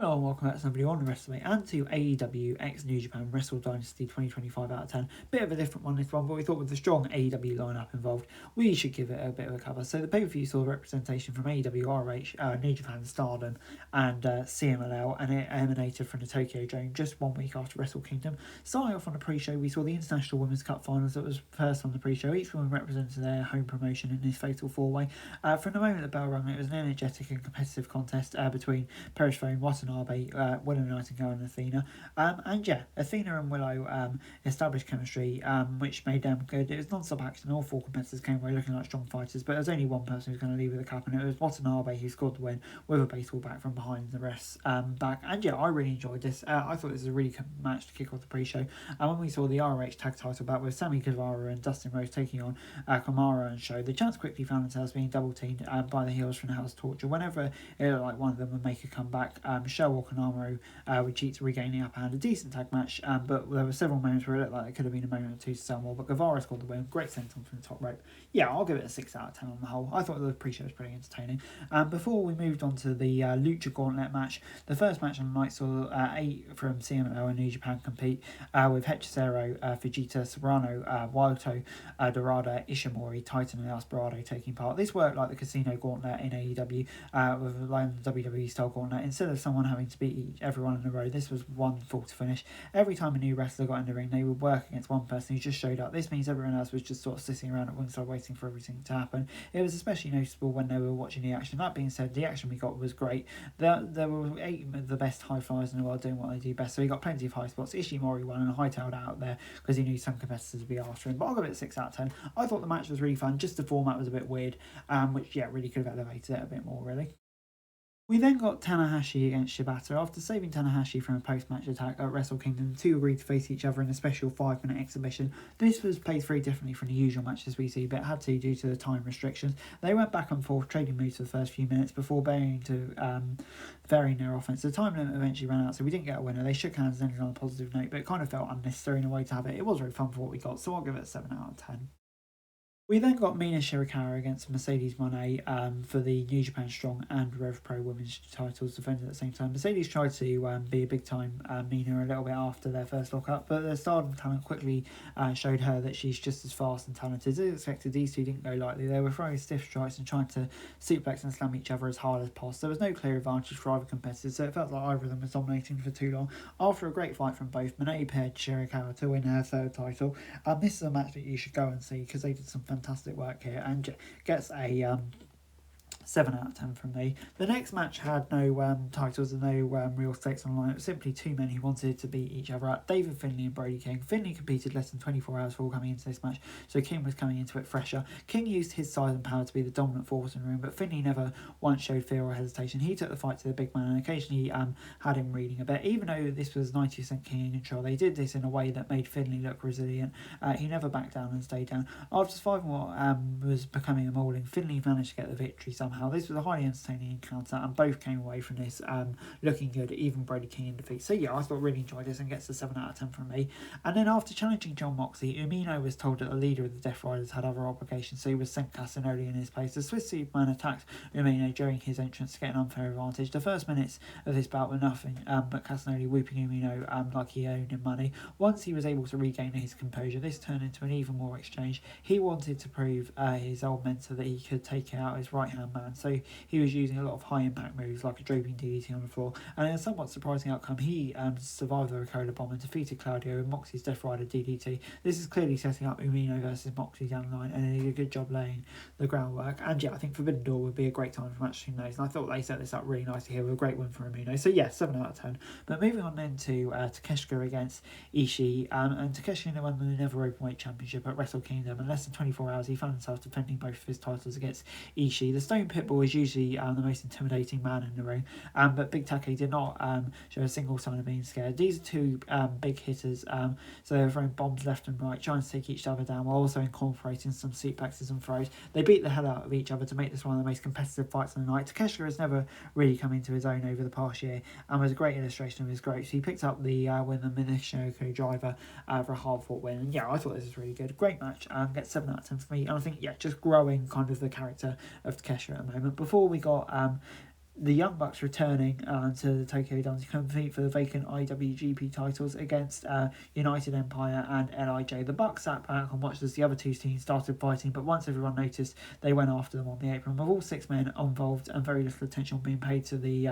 Hello and welcome back to somebody on the Wrestling and to AEW X New Japan Wrestle Dynasty 2025 out of 10. Bit of a different one this one, but we thought with the strong AEW lineup involved, we should give it a bit of a cover. So the pay-per-view saw representation from AEW, RH, New Japan Stardom and CMLL, and it emanated from the Tokyo Dome just 1 week after Wrestle Kingdom. Starting off on the pre-show, we saw the International Women's Cup Finals that was first on the pre-show. Each woman represented their home promotion in this fatal four-way. From the moment the bell rang, it was an energetic and competitive contest between Perishvone, Watanabe, Willow Nightingale and Athena. Athena and Willow established chemistry, which made them good. It was non-stop action. All four competitors came away looking like strong fighters, but there was only one person who was going to leave with the cup, and it was Watanabe, who scored the win with a baseball bat from behind the rest back. And I really enjoyed this. I thought this was a really good match to kick off the pre-show. And when we saw the RH tag title bout with Sammy Guevara and Dustin Rhodes taking on Kamara and Show, the chants quickly found themselves being double teamed by the heels from the House Torture. Whenever it looked like one of them would make a comeback, Show or Konamo would cheat to regain the upper hand. A decent tag match, but there were several moments where it looked like it could have been a moment or two to sell more, but Guevara scored the win. Great senton from the top rope. Yeah, I'll give it a 6 out of 10 on the whole. I thought the pre-show was pretty entertaining. Before we moved on to the Lucha Gauntlet match, the first match on the night saw 8 from CMLL and New Japan compete with Hechicero, Fujita, Sobrano, Wato, Dorada, Ishimori, Titan and Desperado taking part. This worked like the Casino Gauntlet in AEW with the WWE style gauntlet. Instead of someone having to beat everyone in a row, this was one full to finish. Every time a new wrestler got in the ring, they would work against one person who just showed up. This means everyone else was just sort of sitting around at ringside waiting for everything to happen. It was especially noticeable when they were watching the action. That being said, the action we got was great. There were 8 of the best high flyers in the world doing what they do best, so he got plenty of high spots. Ishimori won and hightailed out there because he knew some competitors would be after him, but I'll give it a 6 out of 10. I thought the match was really fun, just the format was a bit weird, which really could have elevated it a bit more, really. We then got Tanahashi against Shibata. After saving Tanahashi from a post-match attack at Wrestle Kingdom, the two agreed to face each other in a special 5-minute exhibition. This was paced very differently from the usual matches we see, but had to due to the time restrictions. They went back and forth, trading moves for the first few minutes before varying their offense. The time limit eventually ran out, so we didn't get a winner. They shook hands and ended on a positive note, but it kind of felt unnecessary in a way to have it. It was very fun for what we got, so I'll give it a 7 out of 10. We then got Mina Shirakawa against Mercedes Moné for the New Japan Strong and Rev Pro Women's titles defended at the same time. Mercedes tried to be a big-time Mina a little bit after their first lock-up, but their Stardom talent quickly showed her that she's just as fast and talented. As expected, these two didn't go lightly. They were throwing stiff strikes and trying to suplex and slam each other as hard as possible. There was no clear advantage for either competitor, so it felt like either of them was dominating for too long. After a great fight from both, Moné paired Shirakawa to win her third title. This is a match that you should go and see because they did some fantastic work here and gets a 7 out of 10 from me. The next match had no titles and no real stakes on the line. It was simply two men who wanted to beat each other out. David Finlay and Brody King. Finlay competed less than 24 hours before coming into this match, so King was coming into it fresher. King used his size and power to be the dominant force in the room, but Finlay never once showed fear or hesitation. He took the fight to the big man and occasionally had him reading a bit. Even though this was 90% King in control, they did this in a way that made Finlay look resilient. He never backed down and stayed down. After surviving what was becoming a mauling, Finlay managed to get the victory somehow. This was a highly entertaining encounter and both came away from this looking good, even Brody King in defeat. So I thought really enjoyed this and gets a 7 out of 10 from me. And then after challenging John Moxley, Umino was told that the leader of the Death Riders had other obligations, so he was sent Casanoli in his place. The Swiss Superman attacked Umino during his entrance to get an unfair advantage. The first minutes of this bout were nothing but Casanoli whooping Umino like he owed him money. Once he was able to regain his composure, this turned into an even more exchange. He wanted to prove his old mentor that he could take out his right-hand man, so he was using a lot of high-impact moves like a draping DDT on the floor, and in a somewhat surprising outcome, he survived the Ricola bomb and defeated Claudio with Moxley's Death Rider DDT. This is clearly setting up Umino versus Moxley down the line, and they did a good job laying the groundwork. And I think Forbidden Door would be a great time for a match between those, and I thought they set this up really nicely here with a great win for Umino. So 7 out of 10. But moving on then to Takeshita against Ishii, and Takeshita won the Never Openweight Championship at Wrestle Kingdom. In less than 24 hours, he found himself defending both of his titles against Ishii. The Stone Pitbull is usually the most intimidating man in the ring, but Big Take did not show a single sign of being scared. These are two big hitters, so they were throwing bombs left and right, trying to take each other down while also incorporating some suplexes and throws. They beat the hell out of each other to make this one of the most competitive fights of the night. Takeshita has never really come into his own over the past year and was a great illustration of his growth. So he picked up the win, the Minishinoko driver for a hard-fought win, and I thought this was really good. Great match, gets 7 out of 10 for me, and I think just growing kind of the character of Takeshita at the moment. Before we got the Young Bucks returning to the Tokyo Dome to compete for the vacant IWGP titles against United Empire and LIJ. The Bucks sat back and watched as the other two teams started fighting, but once everyone noticed, they went after them on the apron. With all 6 men involved and very little attention being paid to the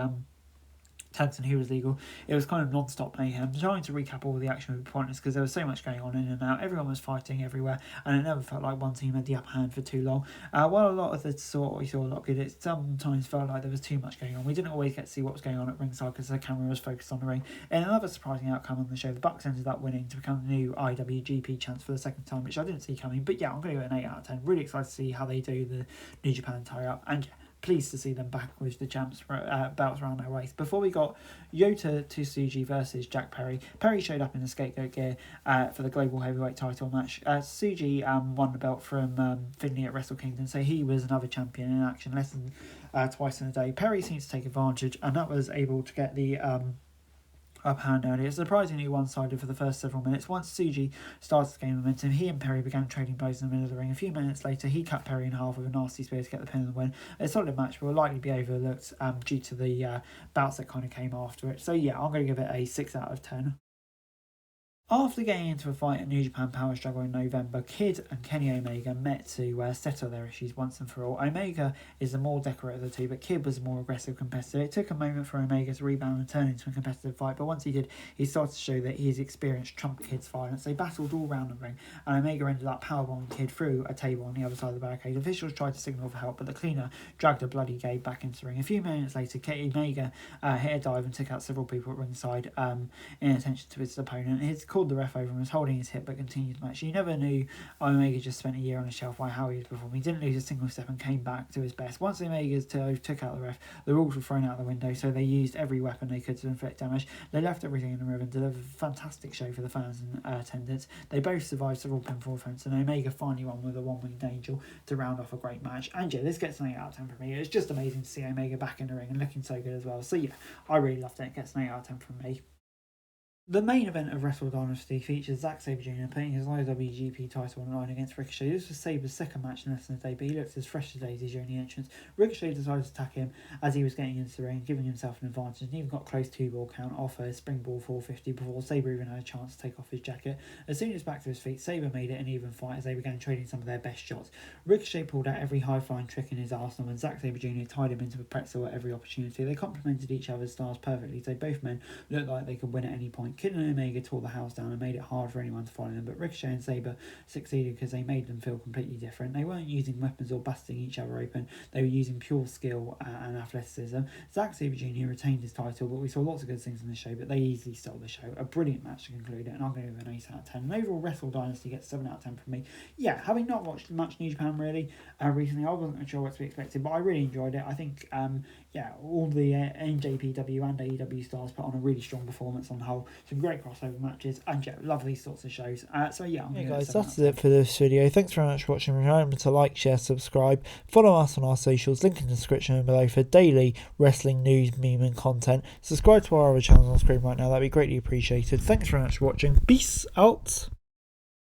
tags and who was legal, it was kind of non-stop mayhem. Trying to recap all the action would be pointless because there was so much going on in and out. Everyone was fighting everywhere, and it never felt like one team had the upper hand for too long. While a lot of the we saw a lot good, it sometimes felt like there was too much going on. We didn't always get to see what was going on at ringside because the camera was focused on the ring. In another surprising outcome on the show, the Bucks ended up winning to become the new IWGP champs for the second time, which I didn't see coming. But yeah, I'm going to go an 8 out of 10. Really excited to see how they do the New Japan tie-up, and yeah, pleased to see them back with the champs belts around their waist. Before we got Yota Tsuji versus Jack Perry. Perry showed up in the scapegoat gear for the global heavyweight title match. Tsuji won the belt from Finley at Wrestle Kingdom, so he was another champion in action less than twice in a day. Perry seems to take advantage, and that was able to get the upper hand early. It's surprisingly one-sided for the first several minutes. Once Tsuji started to gain momentum, he and Perry began trading blows in the middle of the ring. A few minutes later, he cut Perry in half with a nasty spear to get the pin and the win. A solid match, but will likely be overlooked due to the bouts that kind of came after it. So yeah, I'm going to give it a 6 out of 10. After getting into a fight at New Japan Power Struggle in November, Kid and Kenny Omega met to settle their issues once and for all. Omega is the more decorate of the two, but Kid was the more aggressive competitor. It took a moment for Omega to rebound and turn into a competitive fight, but once he did, he started to show that his experience trumped Kid's violence. They battled all round the ring, and Omega ended up powerbombing Kid through a table on the other side of the barricade. Officials tried to signal for help, but the cleaner dragged a bloody Gabe back into the ring. A few minutes later, Omega hit a dive and took out several people at ringside in attention to his opponent. His called the ref over and was holding his hip but continued the match. You never knew Omega just spent a year on a shelf by how he was performing. He didn't lose a single step and came back to his best. Once Omega's toe took out the ref, the rules were thrown out the window, so they used every weapon they could to inflict damage. They left everything in the ring and delivered a fantastic show for the fans and attendants. They both survived several pinfall attempts, and Omega finally won with a one-winged angel to round off a great match. And yeah, this gets an 8 out of 10 from me. It's just amazing to see Omega back in the ring and looking so good as well. So yeah, I really loved it. It gets an 8 out of 10 from me. The main event of Wrestle Dynasty features Zack Sabre Jr. putting his IWGP title on the line against Ricochet. This was Sabre's second match in less than a day, but he looked as fresh as daisy during the entrance. Ricochet decided to attack him as he was getting into the ring, giving himself an advantage, and even got close to ball count off a springboard 450 before Sabre even had a chance to take off his jacket. As soon as back to his feet, Sabre made it an even fight as they began trading some of their best shots. Ricochet pulled out every high-flying trick in his arsenal, and Zack Sabre Jr. tied him into a pretzel at every opportunity. They complemented each other's styles perfectly, so both men looked like they could win at any point. Kid and Omega tore the house down and made it hard for anyone to follow them, but Ricochet and Sabre succeeded because they made them feel completely different. They weren't using weapons or busting each other open, they were using pure skill and athleticism. Zack Sabre Jr. retained his title, but we saw lots of good things in the show, but they easily stole the show. A brilliant match to conclude it, and I'm going to give it an 8 out of 10. And overall, Wrestle Dynasty gets 7 out of 10 from me. Yeah, having not watched much New Japan really recently, I wasn't sure what to be expected, but I really enjoyed it. I think all the Njpw and AEW stars put on a really strong performance on the whole. Some great crossover matches, and yeah, love these sorts of shows. So yeah, I'm guys, that's it for this video. Thanks very much for watching. Remember to like, share, subscribe, follow us on our socials, link in the description below for daily wrestling news, meme and content. Subscribe to our other channels on screen right now, that'd be greatly appreciated. Thanks very much for watching. Peace out.